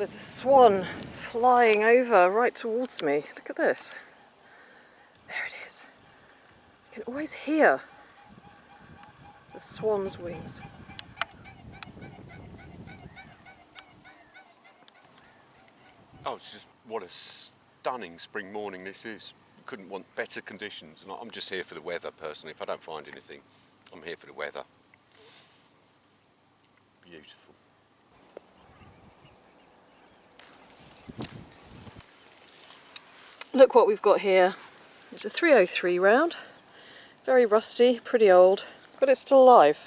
there's a swan flying over right towards me. Look at this. There it is. You can always hear the swan's wings. Oh, it's just what a stunning spring morning this is. Couldn't want better conditions. And I'm just here for the weather, personally. If I don't find anything, I'm here for the weather. Beautiful. Look what we've got here. It's a 303 round. Very rusty, pretty old, but it's still alive.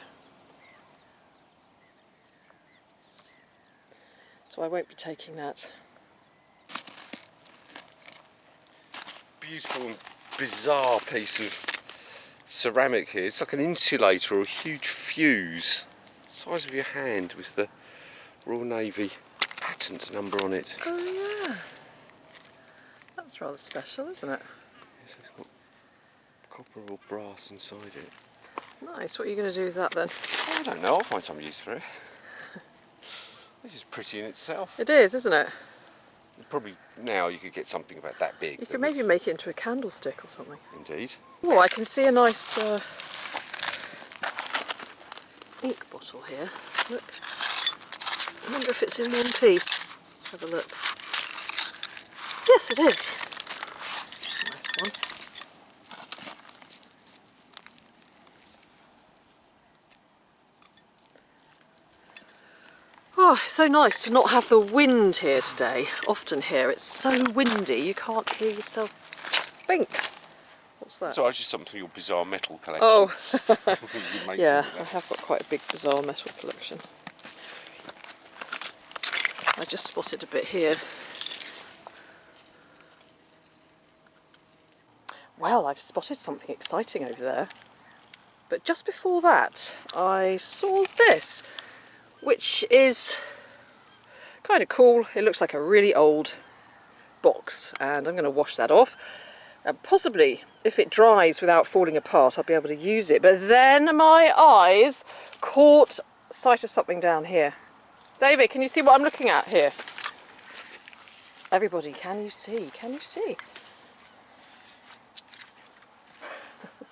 So I won't be taking that. Beautiful and bizarre piece of ceramic here. It's like an insulator or a huge fuse, the size of your hand, with the Royal Navy patent number on it. Oh yeah. That's rather special, isn't it? Yes, it's got copper or brass inside it. Nice. What are you going to do with that then? I don't know. I'll find some use for it. This is pretty in itself. It is, isn't it? Probably now you could get something about that big. You could maybe make it into a candlestick or something. Indeed. Oh, I can see a nice ink bottle here. Look. I wonder if it's in one piece. Have a look. Yes, it is. Nice one. Oh, it's so nice to not have the wind here today. Often here it's so windy you can't hear yourself think. What's that? So I just something for your bizarre metal collection. Oh, You yeah, I have got quite a big bizarre metal collection. I just spotted a bit here. Well, I've spotted something exciting over there. But just before that, I saw this, which is kind of cool. It looks like a really old box, and I'm going to wash that off. And possibly, if it dries without falling apart, I'll be able to use it. But then my eyes caught sight of something down here. David, can you see what I'm looking at here? Everybody, can you see? Can you see?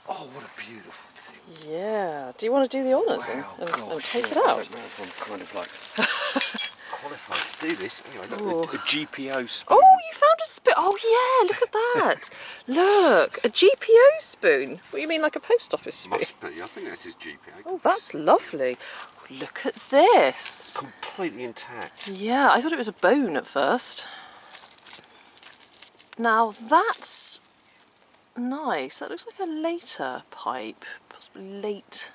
Oh, what a beautiful thing. Yeah. Do you want to do the honours and take it out? I don't know if I'm kind of like qualified to do this. Anyway, look, a GPO spoon. Oh, you found a spoon. Oh, yeah, look at that. Look, a GPO spoon. What do you mean, like a post office spoon? Must be. I think this is GPO. Oh, that's lovely. Look at this. Completely intact. Yeah, I thought it was a bone at first. Now, that's nice. That looks like a later pipe, possibly late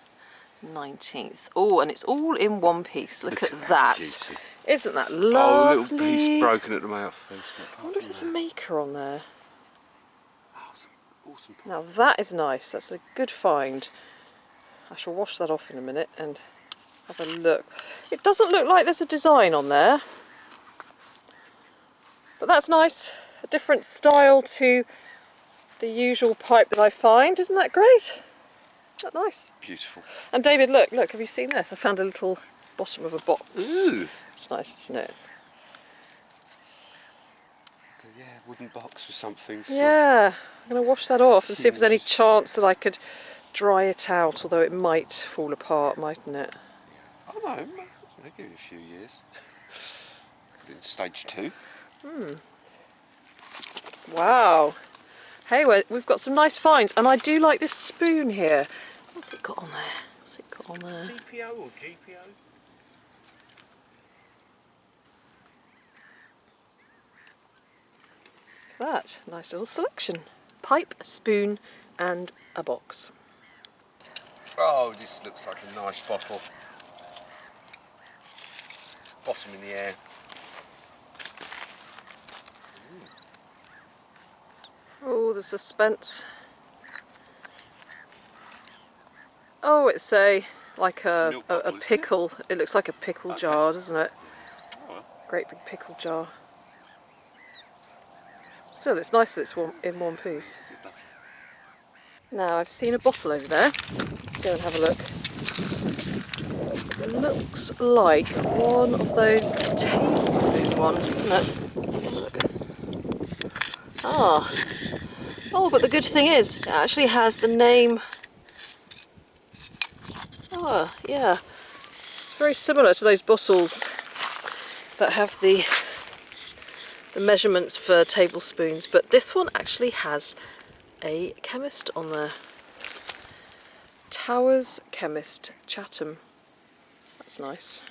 19th. Oh, and it's all in one piece. Look at that. Juicy. Isn't that Oh, lovely? a little piece broken at the mouth. I wonder if there's a maker on there. Oh, awesome. Now that is nice. That's a good find. I shall wash that off in a minute and have a look. It doesn't look like there's a design on there, but that's nice. A different style to the usual pipe that I find. Isn't that great? Isn't that nice? Beautiful. And David, look, have you seen this? I found a little bottom of a box. Ooh. It's nice, isn't it? Yeah, wooden box or something. Yeah, I'm going to wash that off and see if there's any chance that I could dry it out, although it might fall apart, mightn't it? Oh no, I'll give it a few years. Put it in stage 2. Wow. Hey, we've got some nice finds, and I do like this spoon here. What's it got on there? What's it got on there? CPO or GPO? That nice little selection. Pipe, spoon, and a box. Oh, this looks like a nice bottle. Bottom in the air. Oh, the suspense. Oh, it's like a pickle. It looks like a pickle jar, doesn't it? Great big pickle jar. Still, it's nice that it's in one piece. Now, I've seen a bottle over there. Let's go and have a look. looks like one of those tablespoon ones, doesn't it? Look. Ah. Oh, but the good thing is, it actually has the name. Oh, yeah. It's very similar to those bottles that have the measurements for tablespoons, but this one actually has a Chemist on there. Towers Chemist, Chatham. That's nice.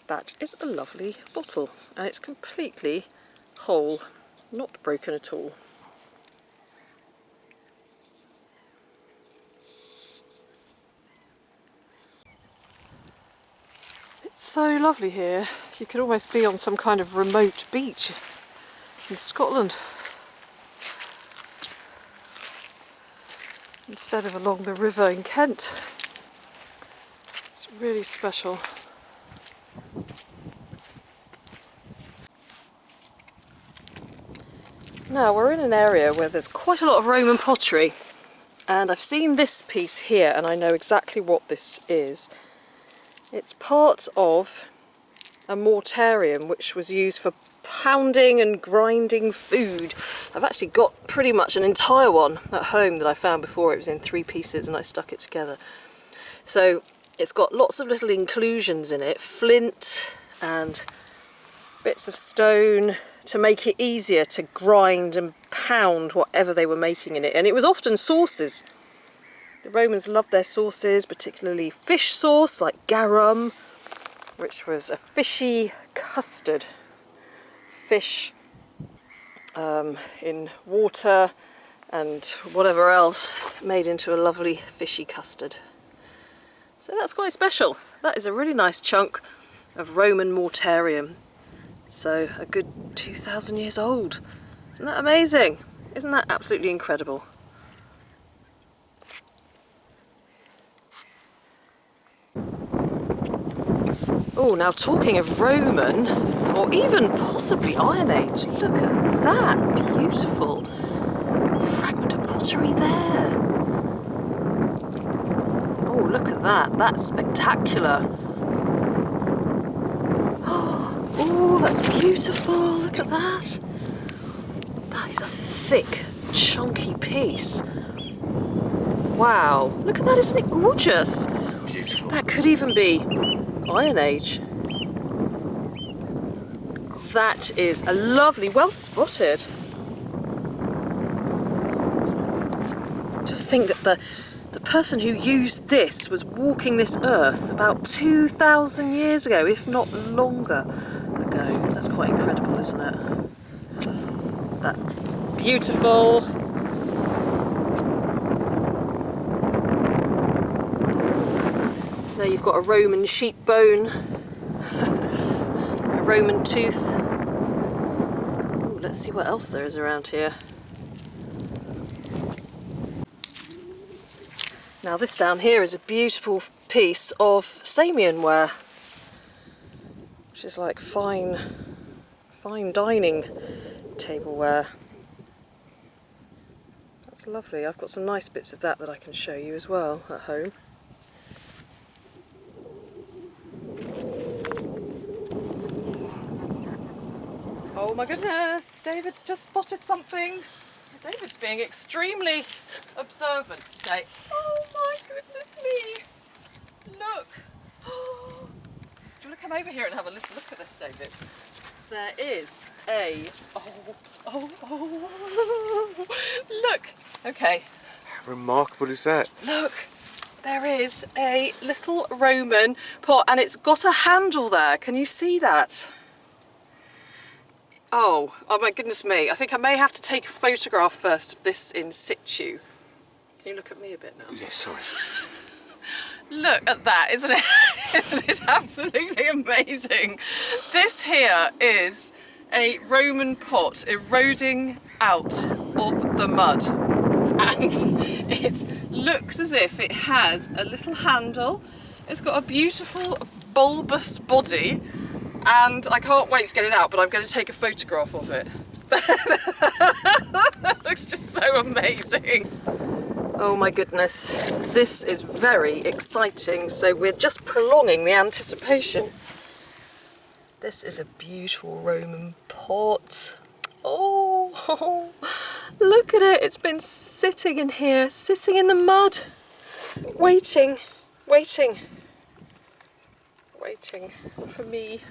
That is a lovely bottle, and it's completely whole, not broken at all. It's so lovely here. You could almost be on some kind of remote beach in Scotland instead of along the river in Kent. It's really special. Now we're in an area where there's quite a lot of Roman pottery, and I've seen this piece here and I know exactly what this is. It's part of a mauterium which was used for pounding and grinding food. I've actually got pretty much an entire one at home that I found before. It was in 3 pieces and I stuck it together. So it's got lots of little inclusions in it, flint and bits of stone to make it easier to grind and pound whatever they were making in it. And it was often sauces. The Romans loved their sauces, particularly fish sauce like garum, which was a fishy custard. Fish in water and whatever else made into a lovely fishy custard. So that's quite special. That is a really nice chunk of Roman mauterium. So a good 2,000 years old. Isn't that amazing? Isn't that absolutely incredible? Oh, now talking of Roman, or even possibly Iron Age, look at that beautiful fragment of pottery there. Oh, look at that, that's spectacular. Oh, that's beautiful, look at that. That is a thick, chunky piece. Wow, look at that, isn't it gorgeous? Beautiful. That could even be Iron Age. That is a lovely, well spotted. Just think that the person who used this was walking this earth about 2,000 years ago, if not longer ago. That's quite incredible, isn't it? That's beautiful. There you've got a Roman sheep bone, a Roman tooth. Ooh, let's see what else there is around here. Now this down here is a beautiful piece of Samian ware, which is like fine dining tableware. That's lovely. I've got some nice bits of that I can show you as well at home. Oh my goodness, David's just spotted something. David's being extremely observant today. Oh my goodness me. Look. Oh. Do you want to come over here and have a little look at this, David? There is a... Oh. Look. Okay. How remarkable is that? Look. There is a little Roman pot and it's got a handle there. Can you see that? Oh my goodness me. I think I may have to take a photograph first of this in situ. Can you look at me a bit now? Yes, sorry. Look at that, isn't it? Isn't it absolutely amazing? This here is a Roman pot eroding out of the mud. And it looks as if it has a little handle. It's got a beautiful bulbous body. And I can't wait to get it out, but I'm going to take a photograph of it. That looks just so amazing. Oh my goodness, this is very exciting. So we're just prolonging the anticipation. This is a beautiful Roman pot. Oh, look at it. It's been sitting in here, sitting in the mud, waiting for me.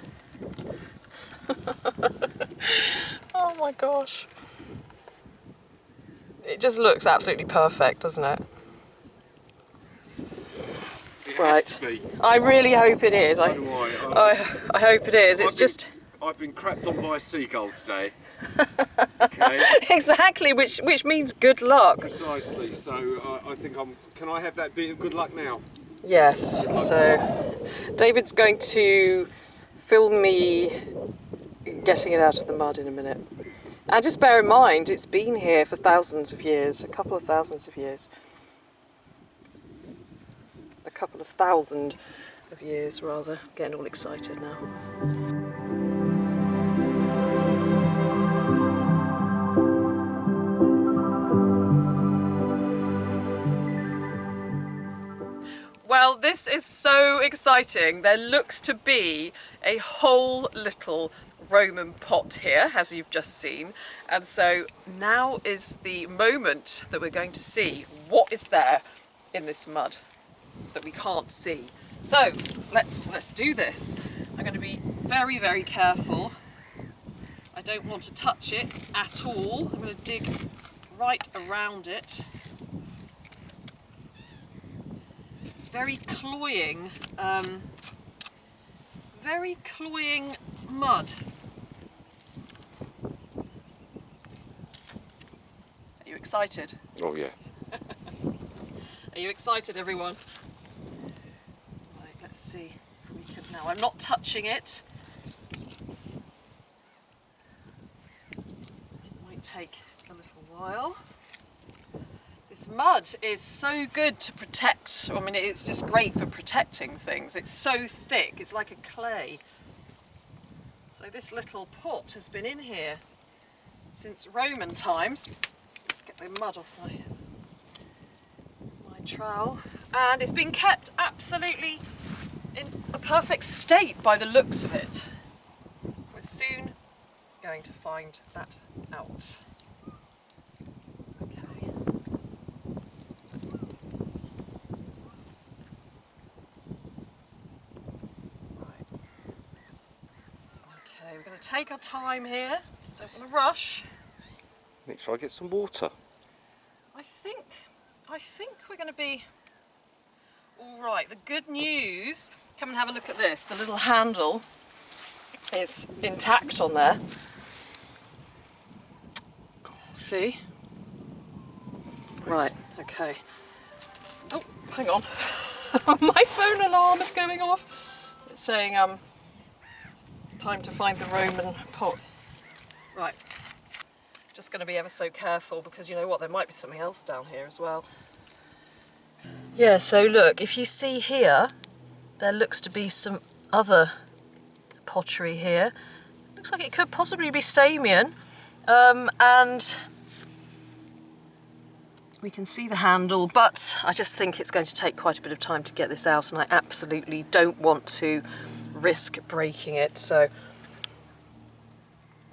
Oh my gosh. It just looks absolutely perfect, doesn't it? It Right. has to be. I really hope it is. So do I. I hope it is. I've been crapped on by a seagull today. Okay. Exactly, which means good luck. Precisely. So I think Can I have that bit of good luck now? Yes. So David's going to film me getting it out of the mud in a minute. And just bear in mind, it's been here for thousands of years, a couple of thousands of years. A couple of thousand of years, rather. Getting all excited now. Well, this is so exciting. There looks to be a whole little Roman pot here, as you've just seen. And so now is the moment that we're going to see what is there in this mud that we can't see. So let's do this. I'm going to be very, very careful. I don't want to touch it at all. I'm going to dig right around it. It's very cloying mud. Are you excited? Oh yeah. Are you excited, everyone? Right, let's see. Now, I'm not touching it. It might take a little while. This mud is so good to protect. I mean, it's just great for protecting things. It's so thick, it's like a clay. So this little pot has been in here since Roman times. Let's get the mud off my trowel. And it's been kept absolutely in a perfect state by the looks of it. We're soon going to find that out. Okay. Right. Okay, we're going to take our time here. Don't want to rush. Make sure I get some water. I think we're going to be all right. The good news, come and have a look at this. The little handle is intact on there. See? Right, okay. Oh, hang on. My phone alarm is going off. It's saying, time to find the Roman pot. Right. Just going to be ever so careful because you know what, there might be something else down here as well. Yeah, so look, if you see here, there looks to be some other pottery here. Looks like it could possibly be Samian. And we can see the handle, but I just think it's going to take quite a bit of time to get this out, and I absolutely don't want to risk breaking it, so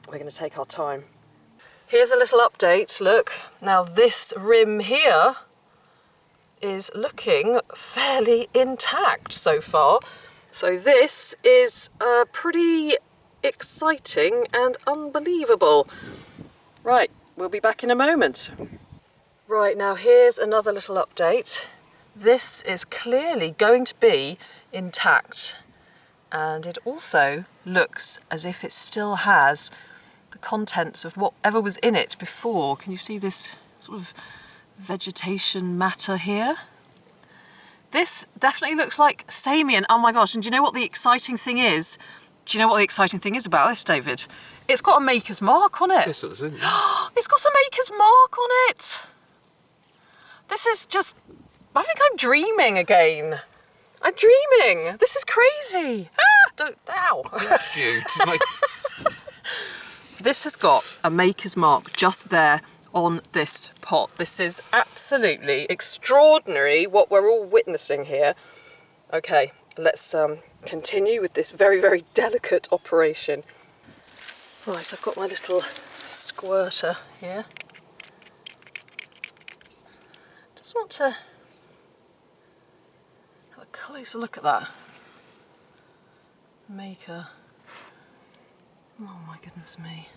we're going to take our time. Here's a little update, look. Now this rim here is looking fairly intact so far. So this is pretty exciting and unbelievable. Right, we'll be back in a moment. Right, now here's another little update. This is clearly going to be intact, and it also looks as if it still has the contents of whatever was in it before. Can you see this sort of vegetation matter here? This definitely looks like Samian. Oh my gosh, and do you know what the exciting thing is? Do you know what the exciting thing is about this, David? It's got a maker's mark on it. Yes, it is. It's got a maker's mark on it. This is just... I think I'm dreaming again. I'm dreaming. This is crazy. Ah, don't... Ow. You, This has got a maker's mark just there on this pot. This is absolutely extraordinary what we're all witnessing here. Okay, let's continue with this very, very delicate operation. Right, I've got my little squirter here. Just want to have a closer look at that maker. Oh my goodness me.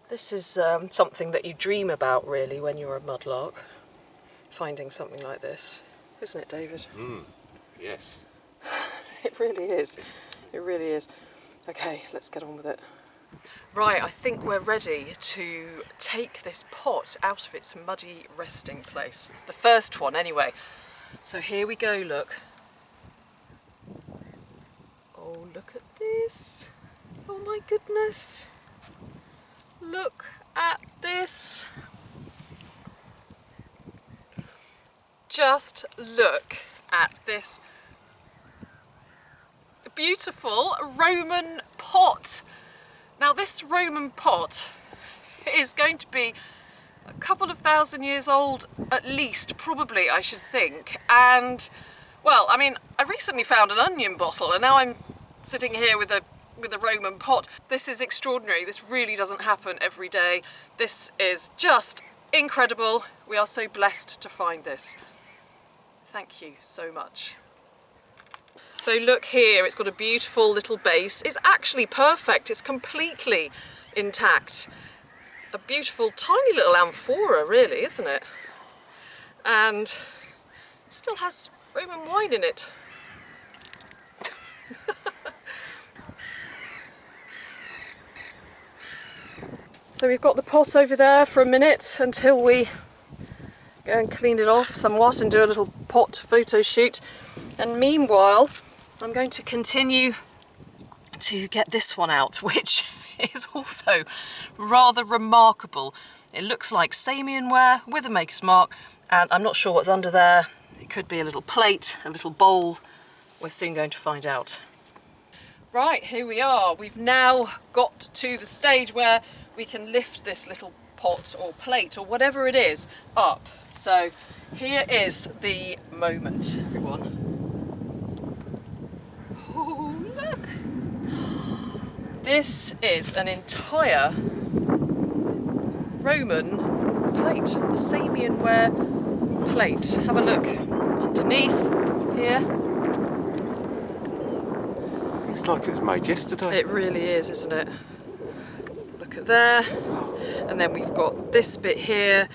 This is something that you dream about really when you're a mudlark, finding something like this, isn't it, David? Yes. It really is. It really is. Okay, let's get on with it. Right, I think we're ready to take this pot out of its muddy resting place. The first one, anyway. So here we go, look. Oh, look at this. Oh my goodness. Look at this. Just look at this beautiful Roman pot. Now this Roman pot is going to be a couple of thousand years old at least, probably, I should think. And well, I mean, I recently found an onion bottle and now I'm sitting here with a Roman pot. This is extraordinary. This really doesn't happen every day. This is just incredible. We are so blessed to find this. Thank you so much. So look here, it's got a beautiful little base. It's actually perfect, it's completely intact. A beautiful tiny little amphora really, isn't it? And still has Roman wine in it. So we've got the pot over there for a minute until we go and clean it off somewhat and do a little pot photo shoot. And meanwhile, I'm going to continue to get this one out, which is also rather remarkable. It looks like Samian ware with a maker's mark, and I'm not sure what's under there. It could be a little plate, a little bowl. We're soon going to find out. Right, here we are. We've now got to the stage where we can lift this little pot or plate or whatever it is up. So here is the moment, everyone. Oh, look! This is an entire Roman plate, a Samian ware plate. Have a look underneath here. It's like it was made yesterday. It really is, isn't it? Look at there. And then we've got this bit here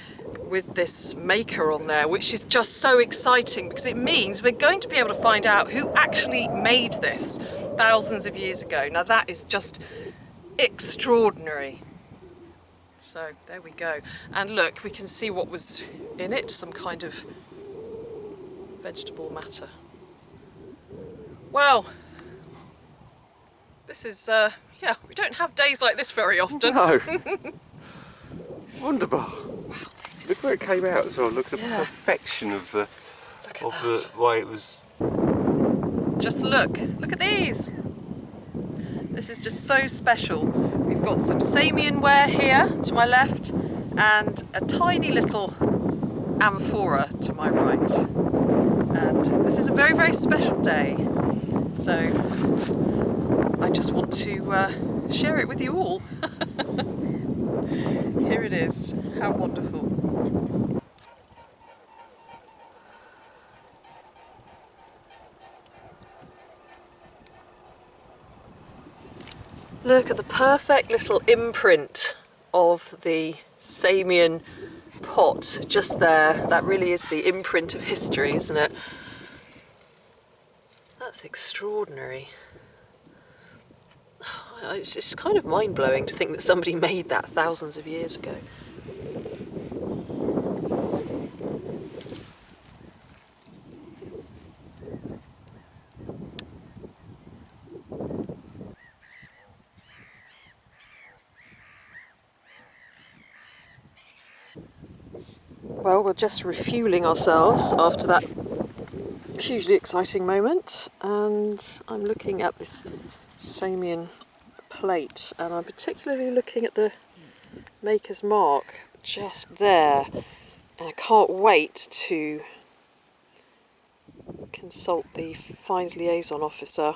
with this maker on there, which is just so exciting because it means we're going to be able to find out who actually made this thousands of years ago. Now that is just extraordinary. So there we go. And look, we can see what was in it, some kind of vegetable matter. Well, this is, yeah, we don't have days like this very often. No. Wonderful. Wow. Look where it came out as well. Look at the perfection of the way it was. Just look at these. This is just so special. We've got some Samian ware here to my left and a tiny little amphora to my right. And this is a very, very special day. So I just want to share it with you all. Here it is. How wonderful. Look at the perfect little imprint of the Samian pot just there. That really is the imprint of history, isn't it? That's extraordinary. It's kind of mind-blowing to think that somebody made that thousands of years ago. Well, we're just refuelling ourselves after that hugely exciting moment, and I'm looking at this Samian plate, and I'm particularly looking at the maker's mark just there. And I can't wait to consult the Finds Liaison Officer,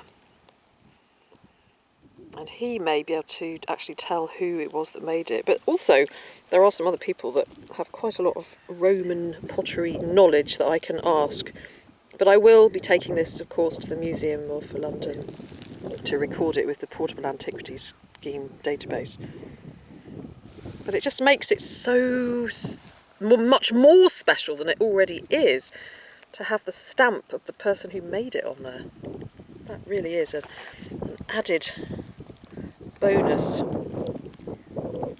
and he may be able to actually tell who it was that made it. But also, there are some other people that have quite a lot of Roman pottery knowledge that I can ask. But I will be taking this, of course, to the Museum of London to record it with the Portable Antiquities scheme database. But it just makes it so much more special than it already is to have the stamp of the person who made it on there. That really is an added bonus. And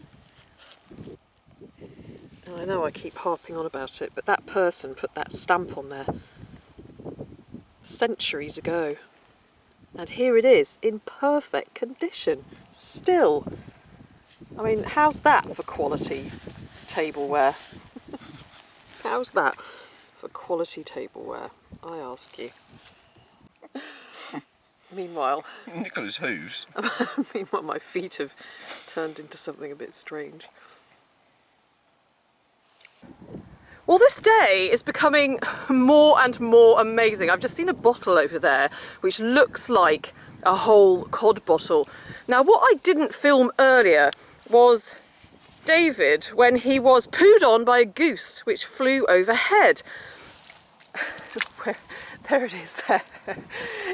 I know I keep harping on about it, but that person put that stamp on there centuries ago. And here it is, in perfect condition, still. I mean, how's that for quality tableware? How's that for quality tableware, I ask you? Meanwhile... Nicola's hooves. Meanwhile, my feet have turned into something a bit strange. Well, this day is becoming more and more amazing. I've just seen a bottle over there which looks like a whole cod bottle. Now, what I didn't film earlier was David when he was pooed on by a goose which flew overhead. There it is there.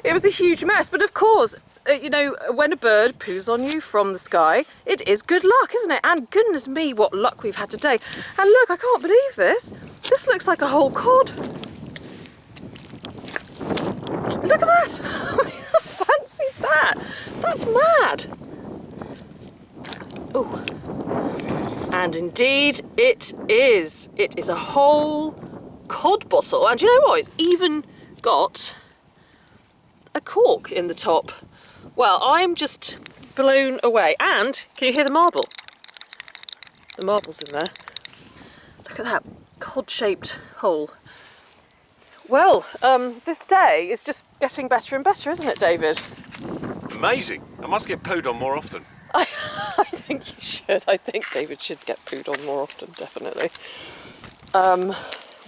It was a huge mess, but of course, you know, when a bird poos on you from the sky, it is good luck, isn't it? And goodness me, what luck we've had today. And look, I can't believe this. This looks like a whole cod. Look at that. Fancy that. That's mad. Oh. And indeed it is. It is a whole cod bottle. And do you know what? It's even got a cork in the top. Well, I'm just blown away. And can you hear the marble? The marble's in there. Look at that cod-shaped hole. Well, this day is just getting better and better, isn't it, David? Amazing. I must get pooed on more often. I think you should. I think David should get pooed on more often, definitely.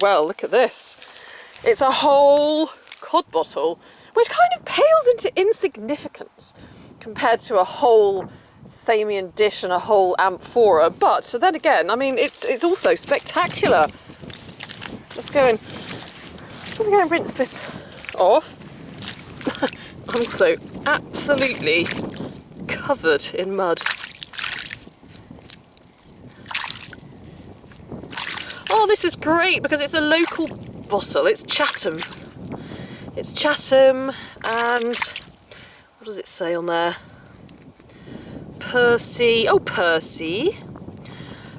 Well, look at this. It's a whole cod bottle, which kind of pales into insignificance compared to a whole Samian dish and a whole amphora. But so then again, I mean, it's also spectacular. Let's go and rinse this off. I'm also absolutely covered in mud. Oh, this is great because it's a local bottle. It's Chatham. It's Chatham, and what does it say on there? Percy. Oh, Percy.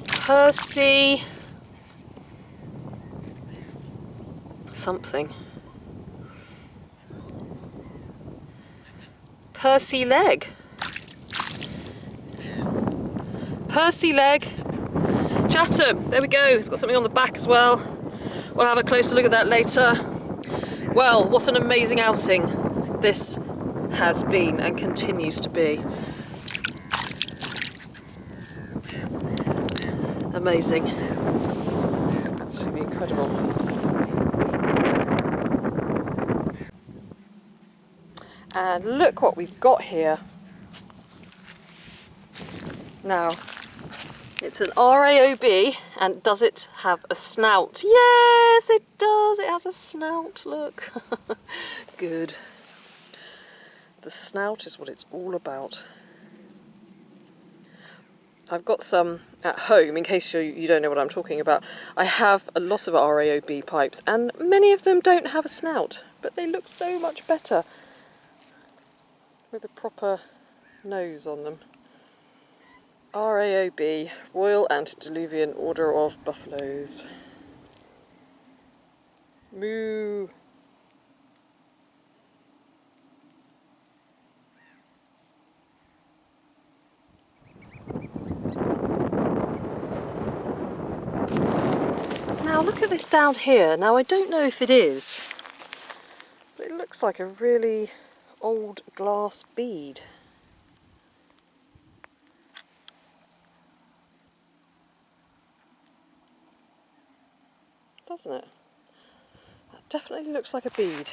Percy. Something. Percy Leg. Percy Leg. Chatham. There we go. It's got something on the back as well. We'll have a closer look at that later. Well, what an amazing outing this has been and continues to be. Amazing. Absolutely incredible. And look what we've got here. Now, it's an RAOB, and does it have a snout? Yes, it does. It has a snout, look. Good. The snout is what it's all about. I've got some at home, in case you don't know what I'm talking about. I have a lot of RAOB pipes, and many of them don't have a snout, but they look so much better with a proper nose on them. RAOB, Royal Antediluvian Order of Buffaloes. Moo! Now look at this down here. Now I don't know if it is, but it looks like a really old glass bead. doesn't it? That definitely looks like a bead.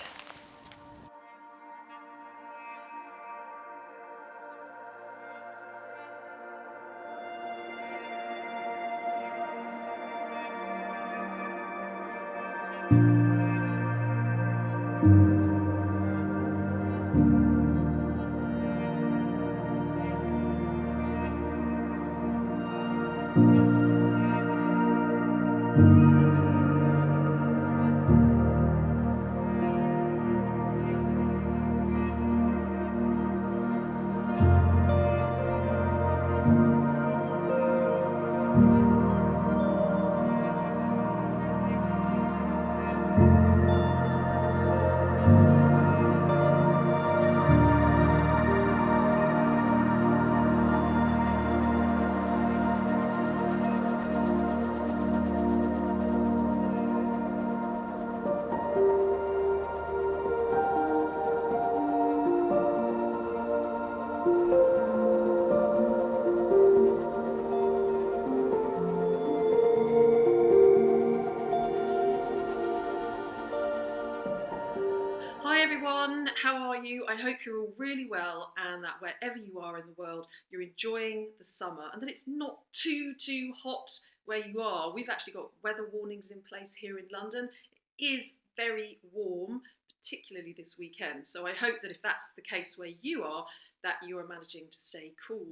Hi everyone, how are you? I hope you're all really well and that wherever you are in the world, you're enjoying the summer and that it's not too hot where you are. We've actually got weather warnings in place here in London. It is very warm, particularly this weekend. So I hope that if that's the case where you are, that you are managing to stay cool.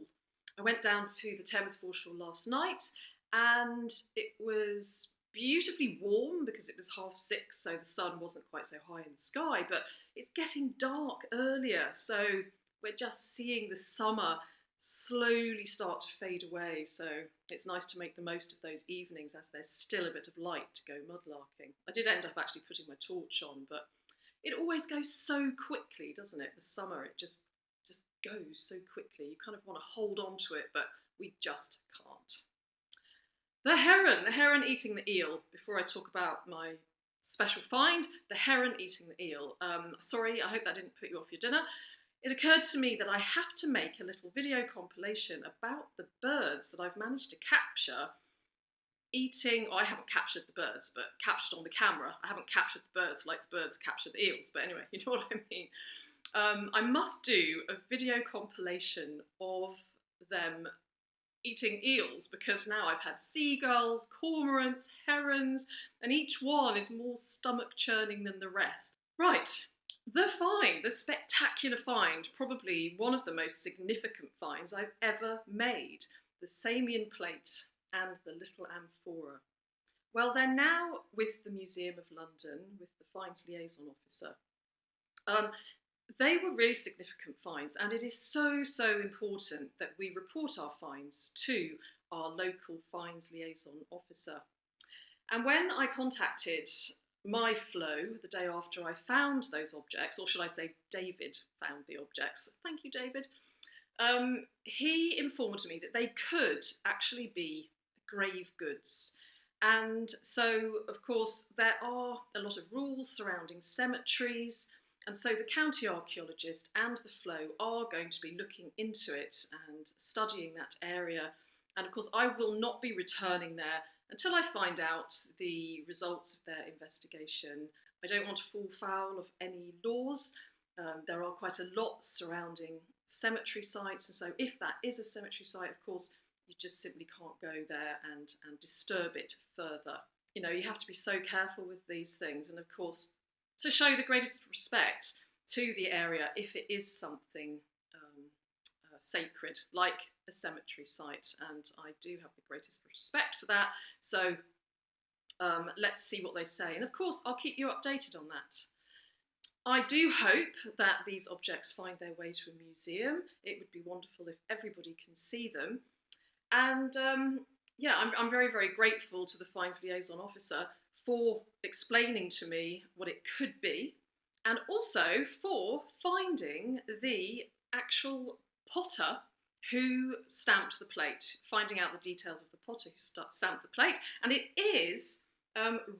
I went down to the Thames foreshore last night and it was beautifully warm because it was 6:30, so the sun wasn't quite so high in the sky, but it's getting dark earlier, so we're just seeing the summer slowly start to fade away. So it's nice to make the most of those evenings as there's still a bit of light to go mudlarking. I did end up actually putting my torch on, but it always goes so quickly, doesn't it? The summer, it just goes so quickly. You kind of want to hold on to it, but we just can't. The heron eating the eel. Before I talk about my special find, the heron eating the eel. Sorry, I hope that didn't put you off your dinner. It occurred to me that I have to make a little video compilation about the birds that I've managed to capture eating. I haven't captured the birds, but captured on the camera. I haven't captured the birds like the birds capture the eels, but anyway, you know what I mean. I must do a video compilation of them eating eels because now I've had seagulls, cormorants, herons, and each one is more stomach churning than the rest. Right, the find, the spectacular find, probably one of the most significant finds I've ever made, the Samian plate and the little amphora. Well, they're now with the Museum of London, with the Finds Liaison Officer. They were really significant finds, and it is so important that we report our finds to our local Finds Liaison Officer. And when I contacted my flow the day after I found those objects, or should I say David found the objects, thank you David, he informed me that they could actually be grave goods. And so, of course, there are a lot of rules surrounding cemeteries, and so the county archaeologist and the flow are going to be looking into it and studying that area. And of course, I will not be returning there until I find out the results of their investigation. I don't want to fall foul of any laws. There are quite a lot surrounding cemetery sites, and so if that is a cemetery site, of course, you just simply can't go there and disturb it further. You know, you have to be so careful with these things, and of course, to show the greatest respect to the area if it is something sacred, like a cemetery site, and I do have the greatest respect for that. So let's see what they say, and of course I'll keep you updated on that. I do hope that these objects find their way to a museum. It would be wonderful if everybody can see them, and yeah, I'm very grateful to the Finds Liaison Officer for explaining to me what it could be, and also for finding the actual potter who stamped the plate, finding out the details of the potter who stamped the plate, and it is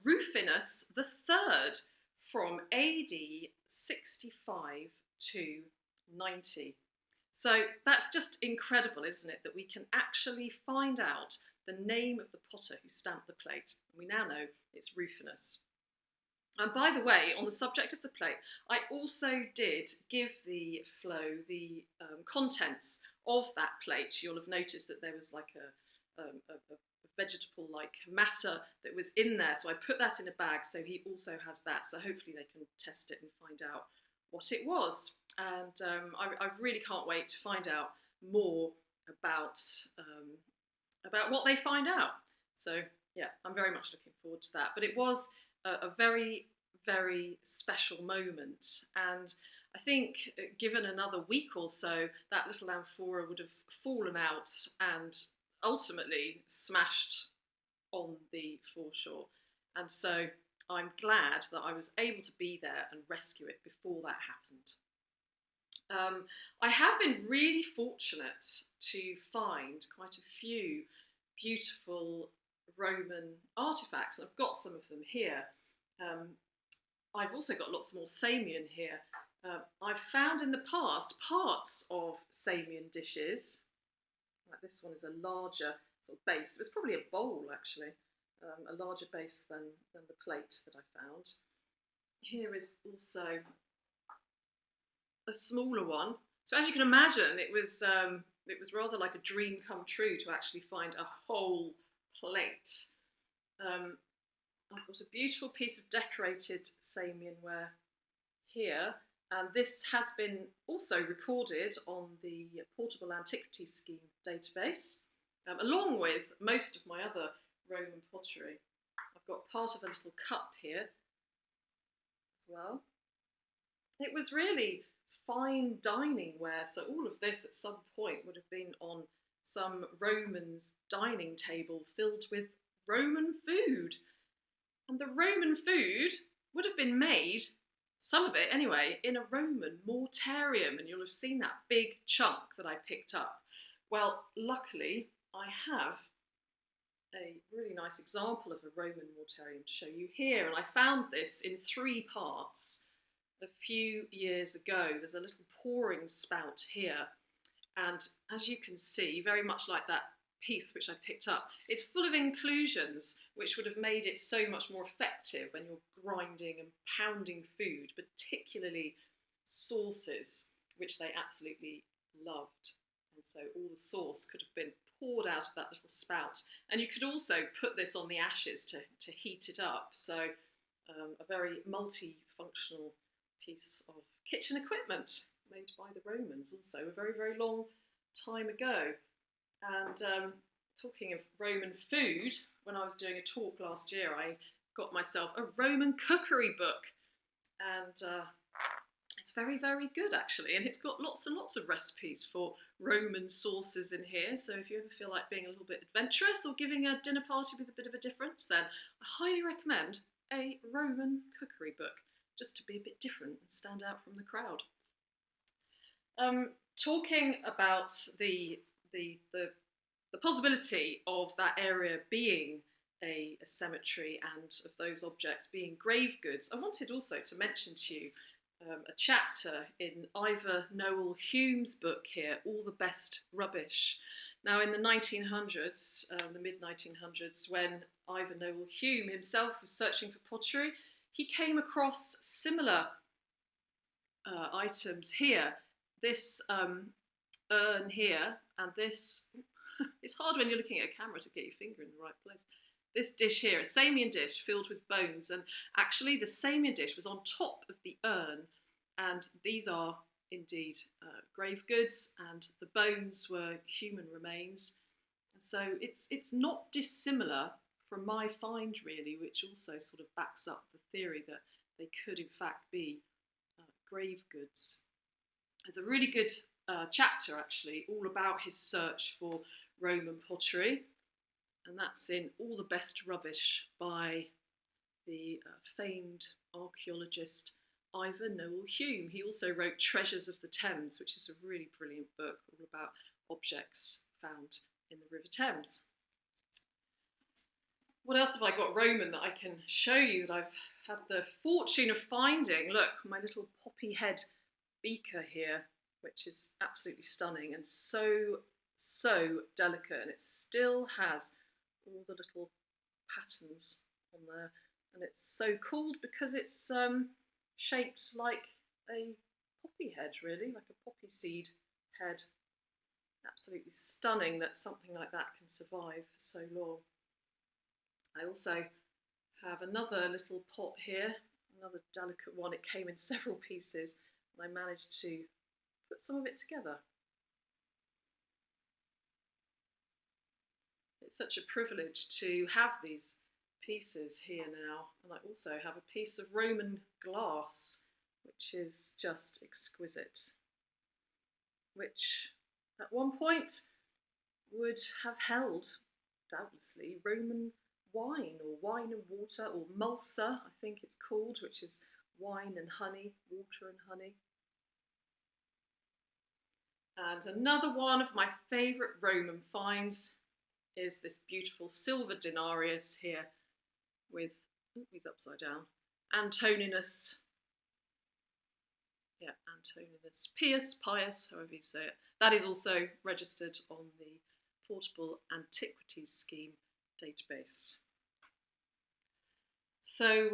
Rufinus III from AD 65 to 90. So that's just incredible, isn't it, that we can actually find out the name of the potter who stamped the plate. And we now know it's Rufinus. And by the way, on the subject of the plate, I also did give the Flo the contents of that plate. You'll have noticed that there was like a vegetable-like matter that was in there. So I put that in a bag, so he also has that. So hopefully they can test it and find out what it was. And I really can't wait to find out more about what they find out. So yeah, I'm very much looking forward to that. But it was a very, very special moment. And I think given another week or so, that little amphora would have fallen out and ultimately smashed on the foreshore. And so I'm glad that I was able to be there and rescue it before that happened. I have been really fortunate to find quite a few beautiful Roman artefacts, and I've got some of them here. I've also got lots more Samian here. I've found in the past parts of Samian dishes, like this one is a larger sort of base. It was probably a bowl actually, a larger base than the plate that I found. Here is also a smaller one. So as you can imagine, it was rather like a dream come true to actually find a whole plate. I've got a beautiful piece of decorated Samian ware here, and this has been also recorded on the Portable Antiquities Scheme database, along with most of my other Roman pottery. I've got part of a little cup here as well. It was really fine dining ware, so all of this at some point would have been on some Roman's dining table filled with Roman food. And the Roman food would have been made, some of it anyway, in a Roman mauterium, and you'll have seen that big chunk that I picked up. Well, luckily, I have a really nice example of a Roman mauterium to show you here, and I found this in 3 parts a few years ago. There's a little pouring spout here, and as you can see, very much like that piece which I picked up, it's full of inclusions which would have made it so much more effective when you're grinding and pounding food, particularly sauces, which they absolutely loved. And so all the sauce could have been poured out of that little spout, and you could also put this on the ashes to heat it up. So a very multifunctional piece of kitchen equipment made by the Romans, also a very, very long time ago. And talking of Roman food, when I was doing a talk last year, I got myself a Roman cookery book, and it's very, very good actually, and it's got lots and lots of recipes for Roman sauces in here. So if you ever feel like being a little bit adventurous or giving a dinner party with a bit of a difference, then I highly recommend a Roman cookery book, just to be a bit different and stand out from the crowd. Talking about the possibility of that area being a cemetery and of those objects being grave goods, I wanted also to mention to you a chapter in Ivor Noel Hume's book here, All the Best Rubbish. Now in the 1900s, the mid-1900s, when Ivor Noel Hume himself was searching for pottery, he came across similar items here. This urn here, and this, it's hard when you're looking at a camera to get your finger in the right place. This dish here, a Samian dish filled with bones, and actually the Samian dish was on top of the urn, and these are indeed grave goods, and the bones were human remains. So it's not dissimilar from my find really, which also sort of backs up the theory that they could in fact be grave goods. There's a really good chapter actually all about his search for Roman pottery, and that's in All the Best Rubbish by the famed archaeologist Ivor Noel Hume. He also wrote Treasures of the Thames, which is a really brilliant book all about objects found in the River Thames. What else have I got Roman that I can show you that I've had the fortune of finding? Look, my little poppy head beaker here, which is absolutely stunning and so delicate, and it still has all the little patterns on there. And it's so called because it's shaped like a poppy head, really, like a poppy seed head. Absolutely stunning that something like that can survive for so long. I also have another little pot here, another delicate one. It came in several pieces and I managed to put some of it together. It's such a privilege to have these pieces here now, and I also have a piece of Roman glass which is just exquisite, which at one point would have held, doubtlessly, Roman wine or wine and water, or mulsa I think it's called, which is wine and honey, water and honey. And another one of my favourite Roman finds is this beautiful silver denarius here with, oh, he's upside down, Antoninus, yeah, Antoninus Pius, however you say it. That is also registered on the Portable Antiquities scheme database. So,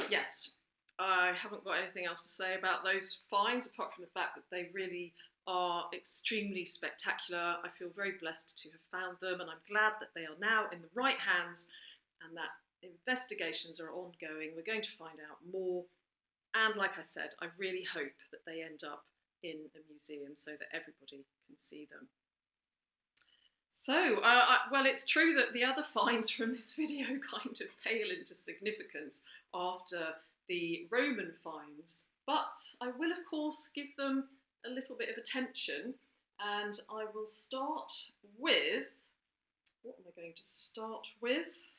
yes, I haven't got anything else to say about those finds, apart from the fact that they really are extremely spectacular. I feel very blessed to have found them, and I'm glad that they are now in the right hands and that investigations are ongoing. We're going to find out more, and like I said, I really hope that they end up in a museum so that everybody can see them. So, well, it's true that the other finds from this video kind of pale into significance after the Roman finds, but I will of course give them a little bit of attention, and I will start with, what am I going to start with?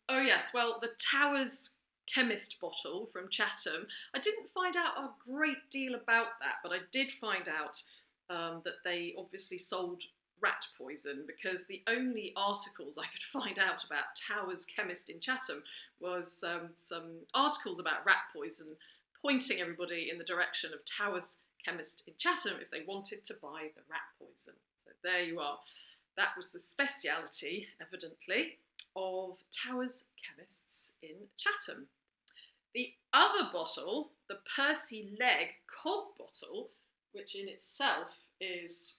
Oh yes, well, the Towers Chemist bottle from Chatham. I didn't find out a great deal about that, but I did find out that they obviously sold rat poison, because the only articles I could find out about Towers Chemist in Chatham was some articles about rat poison, pointing everybody in the direction of Towers Chemist in Chatham if they wanted to buy the rat poison. So there you are. That was the speciality, evidently, of Towers Chemists in Chatham. The other bottle, the Percy Leg cod bottle, which in itself is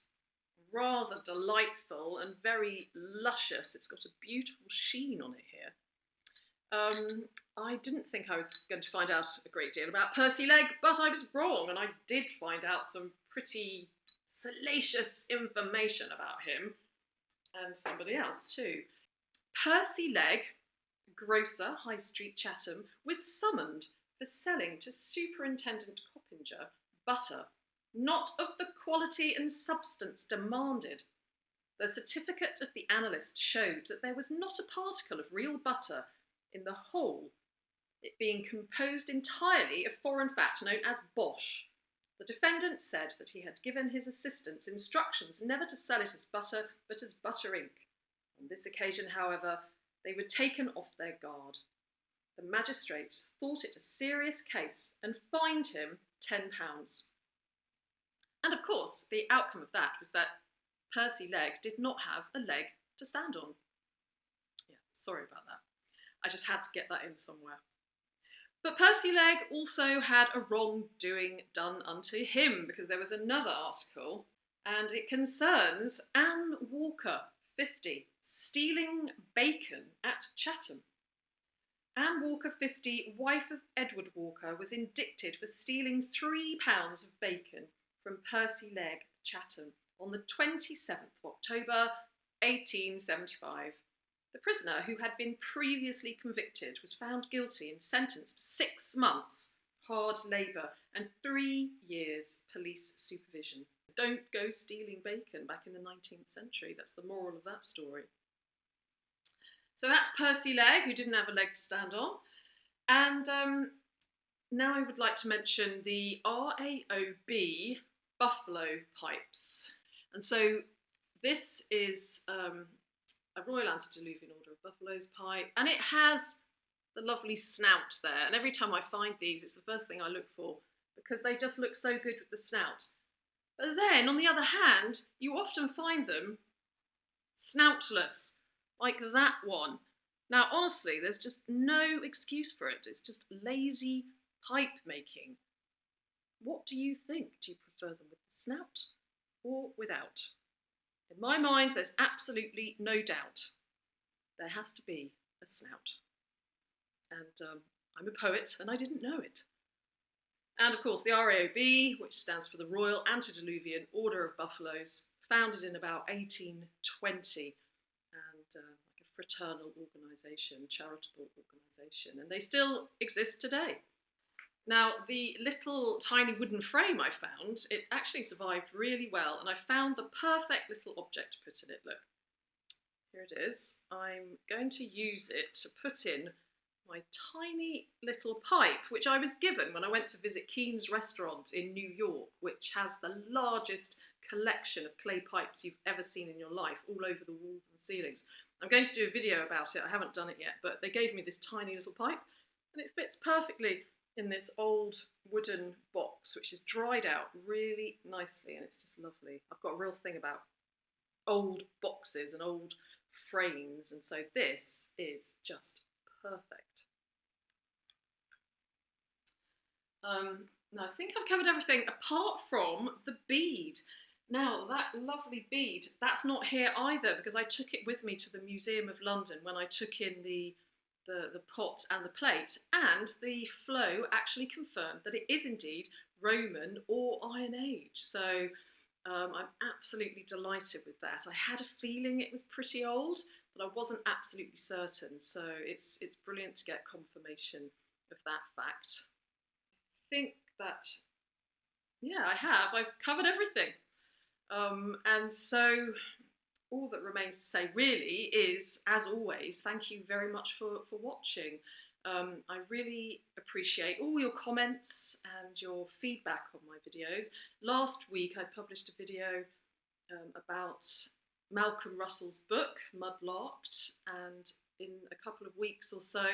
rather delightful and very luscious. It's got a beautiful sheen on it here. I didn't think I was going to find out a great deal about Percy Leg, but I was wrong, and I did find out some pretty salacious information about him, and somebody else too. Percy Leg, grocer, High Street, Chatham, was summoned for selling to Superintendent Coppinger butter, not of the quality and substance demanded. The certificate of the analyst showed that there was not a particle of real butter in the whole, it being composed entirely of foreign fat known as bosh. The defendant said that he had given his assistants instructions never to sell it as butter, but as butter ink. On this occasion, however, they were taken off their guard. The magistrates thought it a serious case and fined him £10. And of course, the outcome of that was that Percy Leg did not have a leg to stand on. Yeah, sorry about that. I just had to get that in somewhere. But Percy Leg also had a wrongdoing done unto him, because there was another article, and it concerns Anne Walker, 50, stealing bacon at Chatham. Anne Walker, 50, wife of Edward Walker, was indicted for stealing £3 of bacon from Percy Leg, Chatham, on the 27th of October, 1875. The prisoner, who had been previously convicted, was found guilty and sentenced to 6 months hard labour and 3 years police supervision. Don't go stealing bacon back in the 19th century. That's the moral of that story. So that's Percy Leg, who didn't have a leg to stand on. And now I would like to mention the RAOB buffalo pipes. And so this is a Royal Antediluvian Order of Buffaloes pipe, and it has the lovely snout there. And every time I find these, it's the first thing I look for, because they just look so good with the snout. But then, on the other hand, you often find them snoutless, like that one. Now, honestly, there's just no excuse for it. It's just lazy pipe making. What do you think? Do you prefer them with the snout or without? In my mind, there's absolutely no doubt. There has to be a snout. And I'm a poet, and I didn't know it. And of course, the RAOB, which stands for the Royal Antediluvian Order of Buffaloes, founded in about 1820, and like a fraternal organisation, charitable organisation, and they still exist today. Now, the little tiny wooden frame I found, it actually survived really well, and I found the perfect little object to put in it. Look, here it is. I'm going to use it to put in my tiny little pipe, which I was given when I went to visit Keen's restaurant in New York, which has the largest collection of clay pipes you've ever seen in your life, all over the walls and ceilings. I'm going to do a video about it. I haven't done it yet, but they gave me this tiny little pipe, and it fits perfectly in this old wooden box, which is dried out really nicely, and it's just lovely. I've got a real thing about old boxes and old frames, and so this is just perfect. Now I think I've covered everything apart from the bead. Now that lovely bead, that's not here either, because I took it with me to the Museum of London when I took in the pot and the plate, and the flow actually confirmed that it is indeed Roman or Iron Age. So I'm absolutely delighted with that. I had a feeling it was pretty old, but I wasn't absolutely certain. So it's brilliant to get confirmation of that fact. I think that, yeah, I've covered everything. And so all that remains to say really is, as always, thank you very much for watching. I really appreciate all your comments and your feedback on my videos. Last week I published a video about Malcolm Russell's book, Mudlarked, and in a couple of weeks or so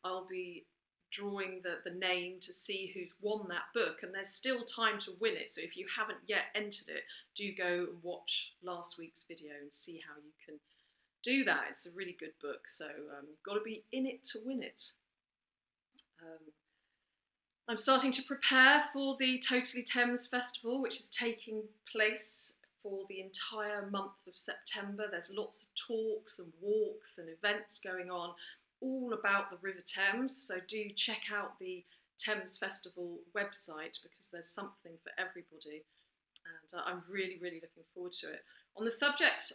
I'll be drawing the name to see who's won that book, and there's still time to win it, so if you haven't yet entered it, do go and watch last week's video and see how you can do that. It's a really good book, so you've got to be in it to win it. I'm starting to prepare for the Totally Thames Festival, which is taking place for the entire month of September. There's lots of talks and walks and events going on all about the River Thames, so do check out the Thames Festival website, because there's something for everybody, and I'm really looking forward to it. On the subject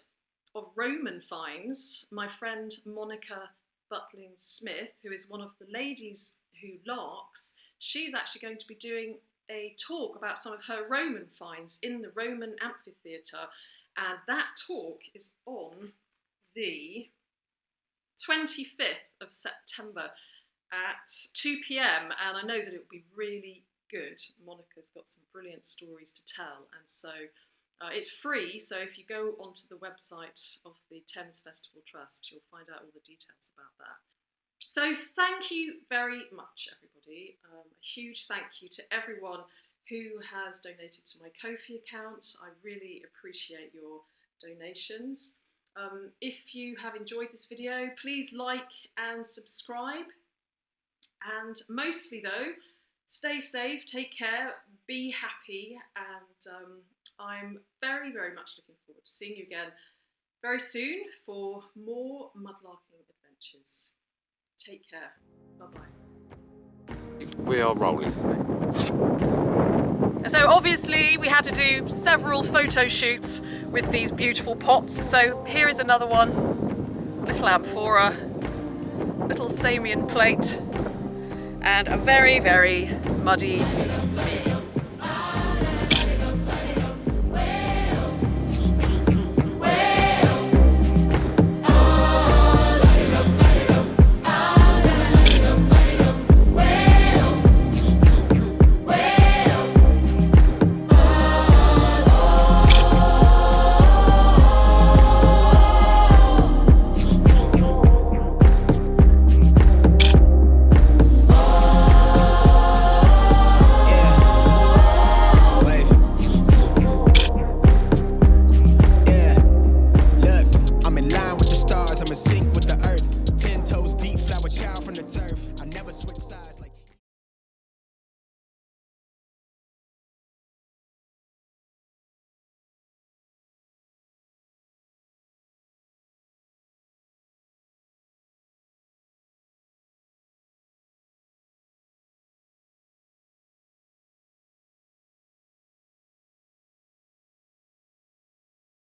of Roman finds, my friend Monica Butling-Smith, who is one of the ladies who larks, she's actually going to be doing a talk about some of her Roman finds in the Roman amphitheatre, and that talk is on the 25th of September at 2 p.m, and I know that it will be really good. Monica's got some brilliant stories to tell, and so it's free, so if you go onto the website of the Thames Festival Trust, you'll find out all the details about that. So thank you very much, everybody. A huge thank you to everyone who has donated to my Ko-fi account. I really appreciate your donations. If you have enjoyed this video, please like and subscribe. And mostly though, stay safe, take care, be happy, and I'm very much looking forward to seeing you again very soon for more mudlarking adventures. Take care. Bye-bye. We are rolling. So obviously we had to do several photo shoots with these beautiful pots. So here is another one, little amphora, little Samian plate, and a very muddy